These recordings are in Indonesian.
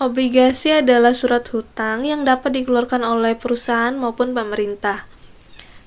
Obligasi adalah surat hutang yang dapat dikeluarkan oleh perusahaan maupun pemerintah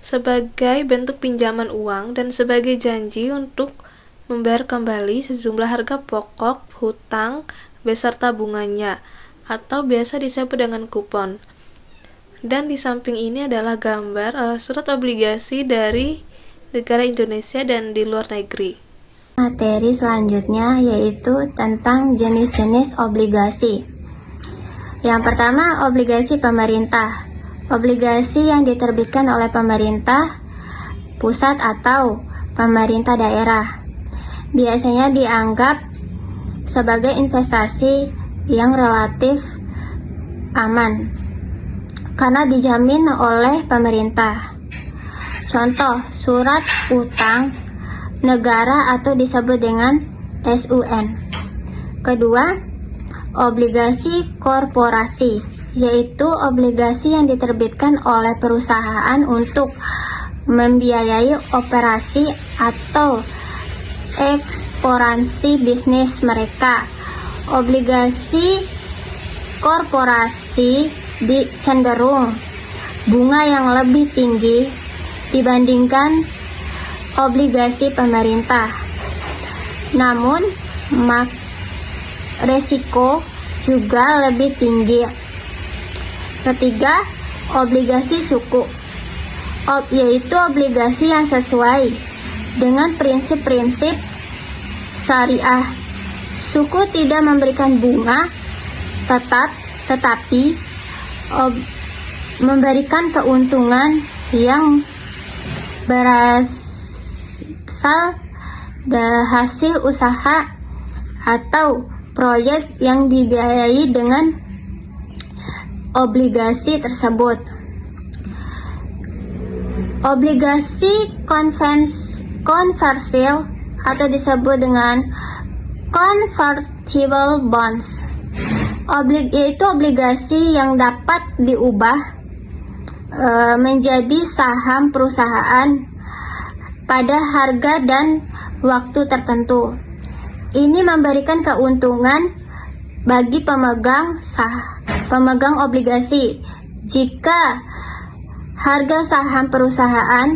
sebagai bentuk pinjaman uang dan sebagai janji untuk membayar kembali sejumlah harga pokok hutang beserta bunganya, atau biasa disebut dengan kupon. Dan di samping ini adalah gambar surat obligasi dari negara Indonesia dan di luar negeri. Materi selanjutnya yaitu tentang jenis-jenis obligasi. Yang pertama, obligasi pemerintah. Obligasi yang diterbitkan oleh pemerintah pusat atau pemerintah daerah. Biasanya dianggap sebagai investasi yang relatif aman karena dijamin oleh pemerintah. Contoh, surat utang negara atau disebut dengan SUN. Kedua, obligasi korporasi, yaitu obligasi yang diterbitkan oleh perusahaan untuk membiayai operasi atau ekspansi bisnis mereka. Obligasi korporasi cenderung bunga yang lebih tinggi dibandingkan obligasi pemerintah. Namun, resiko juga lebih tinggi. Ketiga, obligasi suku, yaitu obligasi yang sesuai dengan prinsip-prinsip syariah. Suku tidak memberikan bunga tetapi memberikan keuntungan yang berasal dari hasil usaha atau proyek yang dibiayai dengan obligasi tersebut. Obligasi konversil atau disebut dengan convertible bonds, yaitu obligasi yang dapat diubah menjadi saham perusahaan pada harga dan waktu tertentu. Ini memberikan keuntungan bagi pemegang obligasi jika harga saham perusahaan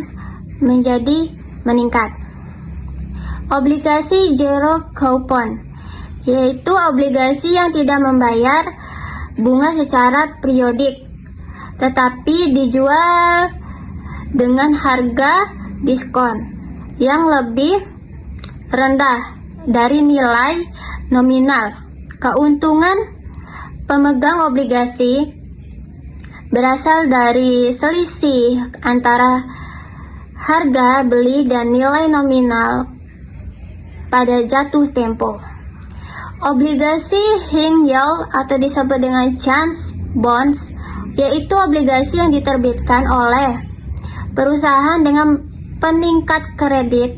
meningkat. Obligasi zero coupon, yaitu obligasi yang tidak membayar bunga secara periodik tetapi dijual dengan harga diskon yang lebih rendah dari nilai nominal. Keuntungan pemegang obligasi berasal dari selisih antara harga beli dan nilai nominal pada jatuh tempo. Obligasi high yield atau disebut dengan chance bonds, yaitu obligasi yang diterbitkan oleh perusahaan dengan peningkat kredit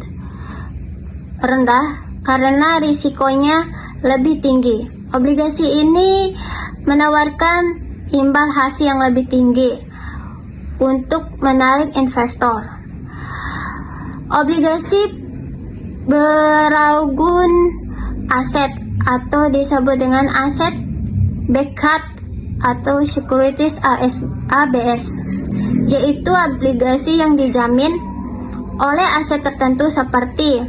rendah karena risikonya lebih tinggi. Obligasi ini menawarkan imbal hasil yang lebih tinggi untuk menarik investor. Obligasi beranggun aset atau disebut dengan aset backed atau securities ABS, yaitu obligasi yang dijamin oleh aset tertentu seperti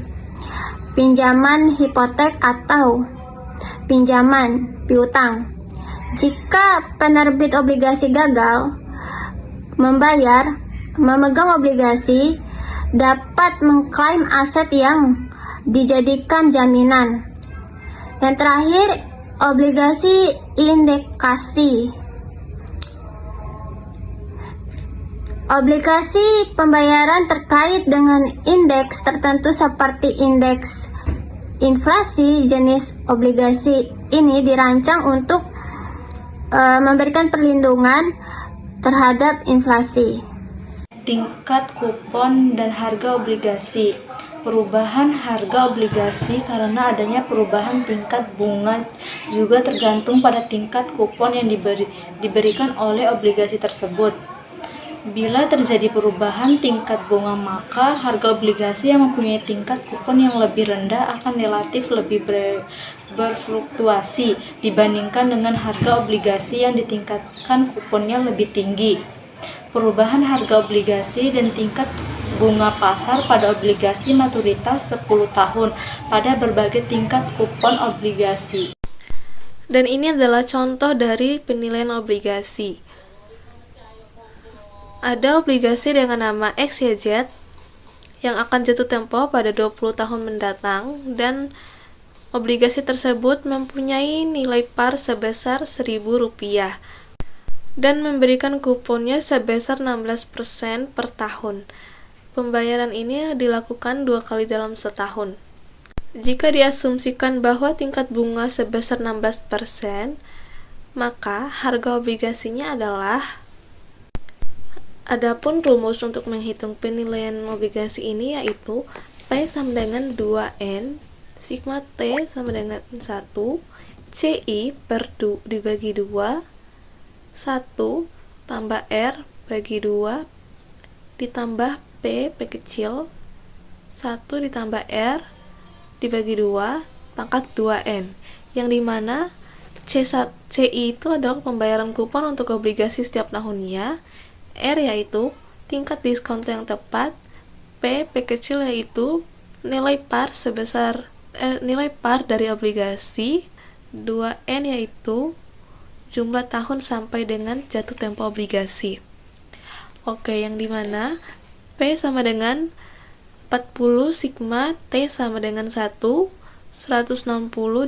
pinjaman hipotek atau pinjaman piutang. Jika penerbit obligasi gagal membayar, pemegang obligasi dapat mengklaim aset yang dijadikan jaminan. Yang terakhir, obligasi indeksasi. Obligasi pembayaran terkait dengan indeks tertentu seperti indeks inflasi. Jenis obligasi ini dirancang untuk memberikan perlindungan terhadap inflasi. Tingkat kupon dan harga obligasi. Perubahan harga obligasi karena adanya perubahan tingkat bunga juga tergantung pada tingkat kupon yang diberikan oleh obligasi tersebut. Bila terjadi perubahan tingkat bunga, maka harga obligasi yang mempunyai tingkat kupon yang lebih rendah akan relatif lebih berfluktuasi dibandingkan dengan harga obligasi yang ditingkatkan kuponnya lebih tinggi. Perubahan harga obligasi dan tingkat bunga pasar pada obligasi maturitas 10 tahun pada berbagai tingkat kupon obligasi. Dan ini adalah contoh dari penilaian obligasi. Ada obligasi dengan nama XYZ yang akan jatuh tempo pada 20 tahun mendatang, dan obligasi tersebut mempunyai nilai par sebesar Rp1.000 dan memberikan kuponnya sebesar 16% per tahun. Pembayaran ini dilakukan 2 kali dalam setahun. Jika diasumsikan bahwa tingkat bunga sebesar 16%, maka harga obligasinya adalah. Adapun rumus untuk menghitung penilaian obligasi ini yaitu P sama dengan 2N, sigma T sama dengan 1, CI per dibagi 2, 1 tambah R bagi 2, ditambah P kecil, 1 ditambah R dibagi 2, pangkat 2N, yang dimana CI itu adalah pembayaran kupon untuk obligasi setiap tahunnya, R yaitu tingkat diskon yang tepat, P kecil yaitu nilai par dari obligasi, 2N yaitu jumlah tahun sampai dengan jatuh tempo obligasi. Oke, yang dimana P sama dengan 40 sigma T sama dengan 1, 160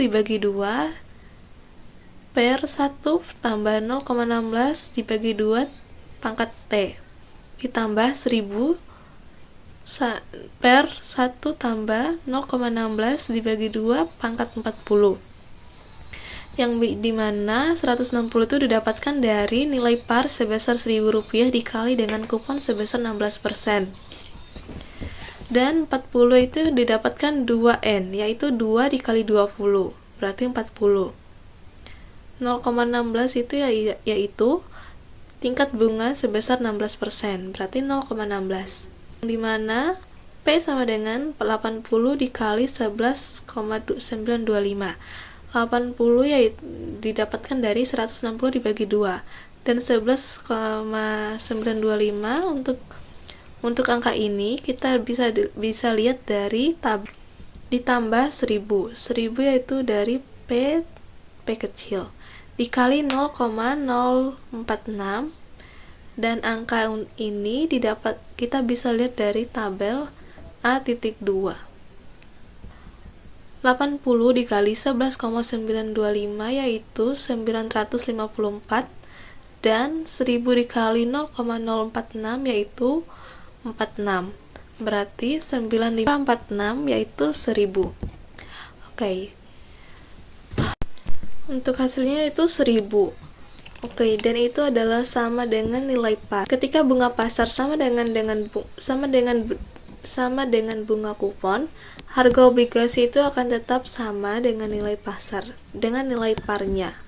dibagi 2 per 1 tambah 0,16 dibagi 2 pangkat T ditambah 1000 per 1 tambah 0,16 dibagi 2 pangkat 40, yang dimana 160 itu didapatkan dari nilai par sebesar Rp1.000 dikali dengan kupon sebesar 16%, dan 40 itu didapatkan 2N yaitu 2 dikali 20 berarti 40. 0,16 itu yaitu tingkat bunga sebesar 16% berarti 0,16, dimana P sama dengan 80 dikali 11,925. 80 yaitu didapatkan dari 160 dibagi 2, dan 11,925 untuk angka ini kita bisa lihat dari ditambah 1000 yaitu dari P kecil dikali 0,046, dan angka ini kita bisa lihat dari tabel A.2. 80 dikali 11,925 yaitu 954, dan 1000 dikali 0,046 yaitu 46, berarti 9546 yaitu 1000. Oke. Untuk hasilnya itu 1000. Oke, dan itu adalah sama dengan nilai par. Ketika bunga pasar sama dengan bunga kupon, harga obligasi itu akan tetap sama dengan nilai pasar, dengan nilai parnya.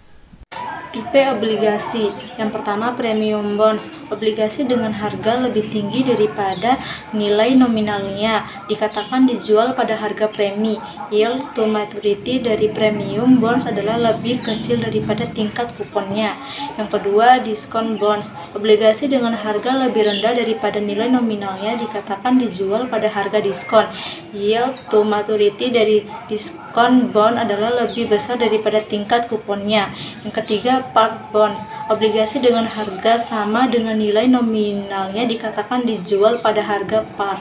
Tipe obligasi. Yang pertama, premium bonds. Obligasi dengan harga lebih tinggi daripada nilai nominalnya dikatakan dijual pada harga premi. Yield to maturity dari premium bonds adalah lebih kecil daripada tingkat kuponnya. Yang kedua, discount bonds. Obligasi dengan harga lebih rendah daripada nilai nominalnya dikatakan dijual pada harga diskon. Yield to maturity dari discount bond adalah lebih besar daripada tingkat kuponnya. Yang ketiga, par bonds. Obligasi dengan harga sama dengan nilai nominalnya dikatakan dijual pada harga par.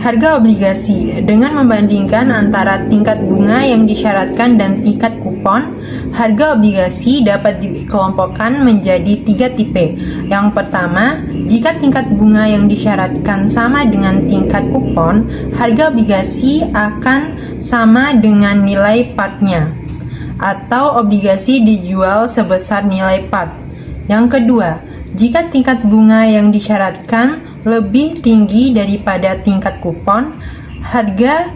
Harga obligasi dengan membandingkan antara tingkat bunga yang disyaratkan dan tingkat kupon, harga obligasi dapat dikelompokkan menjadi 3 tipe. Yang pertama, jika tingkat bunga yang disyaratkan sama dengan tingkat kupon, harga obligasi akan sama dengan nilai par-nya, atau obligasi dijual sebesar nilai par. Yang kedua, jika tingkat bunga yang disyaratkan lebih tinggi daripada tingkat kupon, harga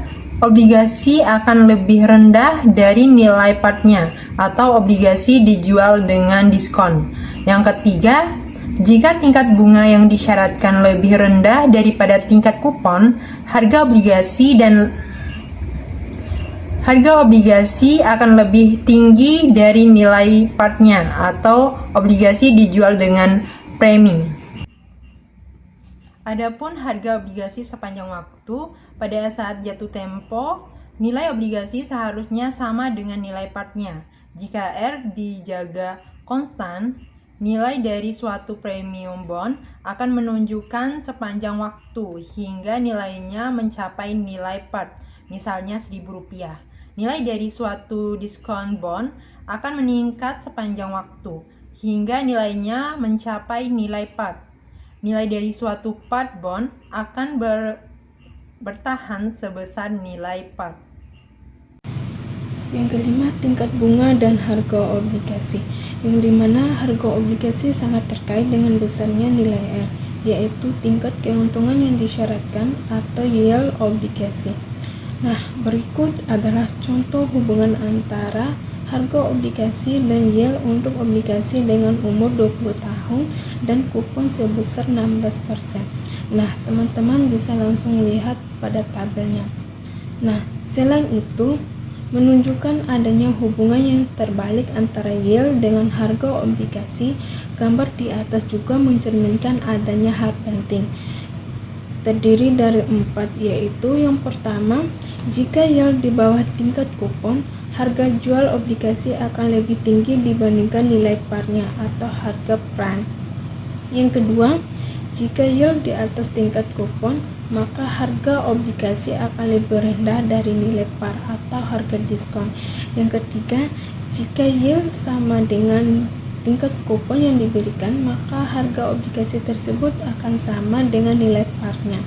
obligasi akan lebih rendah dari nilai partnya atau obligasi dijual dengan diskon. Yang ketiga, jika tingkat bunga yang disyaratkan lebih rendah daripada tingkat kupon, harga obligasi akan lebih tinggi dari nilai partnya atau obligasi dijual dengan premi. Adapun harga obligasi sepanjang waktu, pada saat jatuh tempo, nilai obligasi seharusnya sama dengan nilai partnya. Jika R dijaga konstan, nilai dari suatu premium bond akan menunjukkan sepanjang waktu hingga nilainya mencapai nilai part, misalnya Rp1.000. Nilai dari suatu diskon bond akan meningkat sepanjang waktu hingga nilainya mencapai nilai part. Nilai dari suatu part bond akan bertahan sebesar nilai part. Yang kelima, tingkat bunga dan harga obligasi, yang dimana harga obligasi sangat terkait dengan besarnya nilai R, yaitu tingkat keuntungan yang disyaratkan atau yield obligasi. Nah, berikut adalah contoh hubungan antara harga obligasi dan yield untuk obligasi dengan umur 20 tahun dan kupon sebesar 16%. Nah, teman-teman bisa langsung lihat pada tabelnya. Nah, selain itu, menunjukkan adanya hubungan yang terbalik antara yield dengan harga obligasi. Gambar di atas juga mencerminkan adanya hal penting, terdiri dari 4, yaitu yang pertama, jika yield di bawah tingkat kupon, harga jual obligasi akan lebih tinggi dibandingkan nilai parnya atau harga prime. Yang kedua, jika yield di atas tingkat kupon, maka harga obligasi akan lebih rendah dari nilai par atau harga diskon. Yang ketiga, jika yield sama dengan tingkat kupon yang diberikan, maka harga obligasi tersebut akan sama dengan nilai parnya.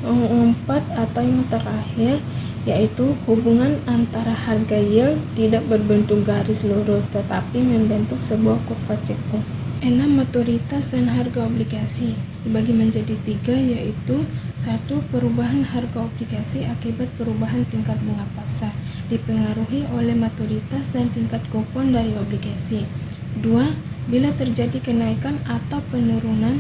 Yang keempat atau yang terakhir, yaitu hubungan antara harga yield tidak berbentuk garis lurus tetapi membentuk sebuah kurva cekung. 6. Maturitas dan harga obligasi dibagi menjadi 3, yaitu 1. Perubahan harga obligasi akibat perubahan tingkat bunga pasar dipengaruhi oleh maturitas dan tingkat kupon dari obligasi. 2. Bila terjadi kenaikan atau penurunan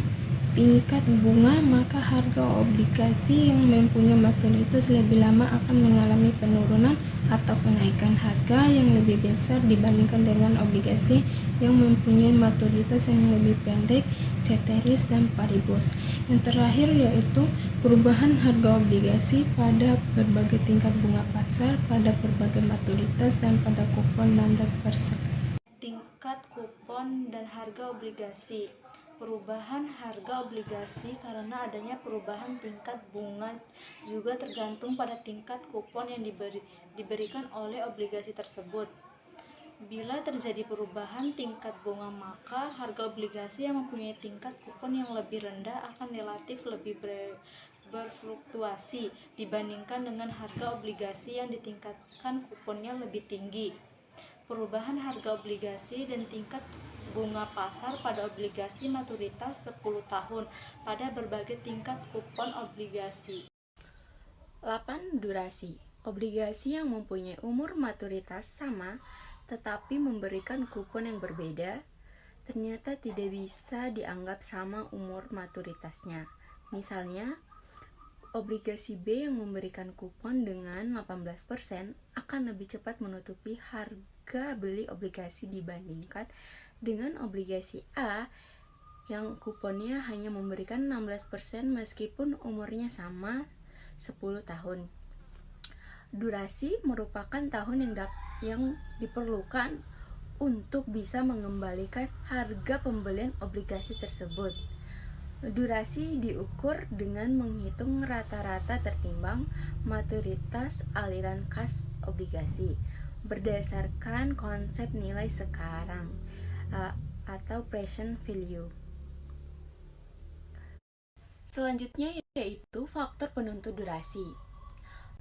tingkat bunga, maka harga obligasi yang mempunyai maturitas lebih lama akan mengalami penurunan atau kenaikan harga yang lebih besar dibandingkan dengan obligasi yang mempunyai maturitas yang lebih pendek, ceteris dan paribus. Yang terakhir yaitu perubahan harga obligasi pada berbagai tingkat bunga pasar, pada berbagai maturitas dan pada kupon 16%. Tingkat kupon dan harga obligasi. Perubahan harga obligasi karena adanya perubahan tingkat bunga juga tergantung pada tingkat kupon yang diberikan oleh obligasi tersebut. Bila terjadi perubahan tingkat bunga, maka harga obligasi yang mempunyai tingkat kupon yang lebih rendah akan relatif lebih berfluktuasi dibandingkan dengan harga obligasi yang ditingkatkan kuponnya lebih tinggi. Perubahan harga obligasi dan tingkat bunga pasar pada obligasi maturitas 10 tahun pada berbagai tingkat kupon obligasi. 8. Durasi. Obligasi yang mempunyai umur maturitas sama tetapi memberikan kupon yang berbeda ternyata tidak bisa dianggap sama umur maturitasnya. Misalnya, obligasi B yang memberikan kupon dengan 18% akan lebih cepat menutupi harga beli obligasi dibandingkan dengan obligasi A yang kuponnya hanya memberikan 16% meskipun umurnya sama 10 tahun. Durasi merupakan tahun yang diperlukan untuk bisa mengembalikan harga pembelian obligasi tersebut. Durasi diukur dengan menghitung rata-rata tertimbang maturitas aliran kas obligasi berdasarkan konsep nilai sekarang atau present value. Selanjutnya yaitu faktor penentu durasi.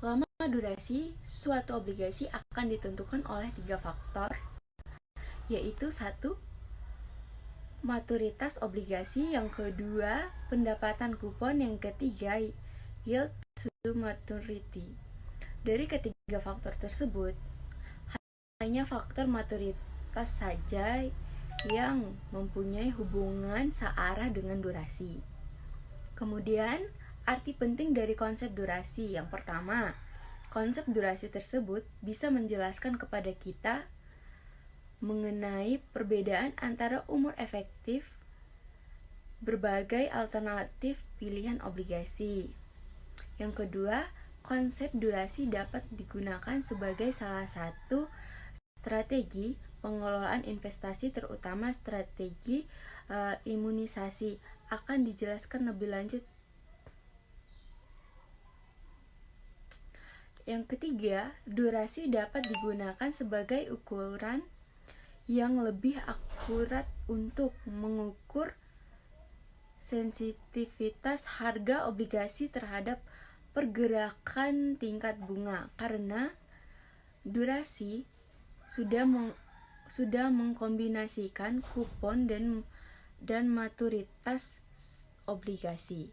Lama durasi suatu obligasi akan ditentukan oleh 3 faktor, yaitu 1. Maturitas obligasi, yang kedua pendapatan kupon, yang ketiga yield to maturity. Dari ketiga faktor tersebut, hanya faktor maturitas saja yang mempunyai hubungan searah dengan durasi. Kemudian, arti penting dari konsep durasi. Yang pertama, konsep durasi tersebut bisa menjelaskan kepada kita mengenai perbedaan antara umur efektif berbagai alternatif pilihan obligasi. Yang kedua, konsep durasi dapat digunakan sebagai salah satu strategi pengelolaan investasi, terutama strategi imunisasi. Akan dijelaskan lebih lanjut. Yang ketiga, durasi dapat digunakan sebagai ukuran yang lebih akurat untuk mengukur sensitivitas harga obligasi terhadap pergerakan tingkat bunga, karena durasi sudah mengkombinasikan kupon dan maturitas obligasi.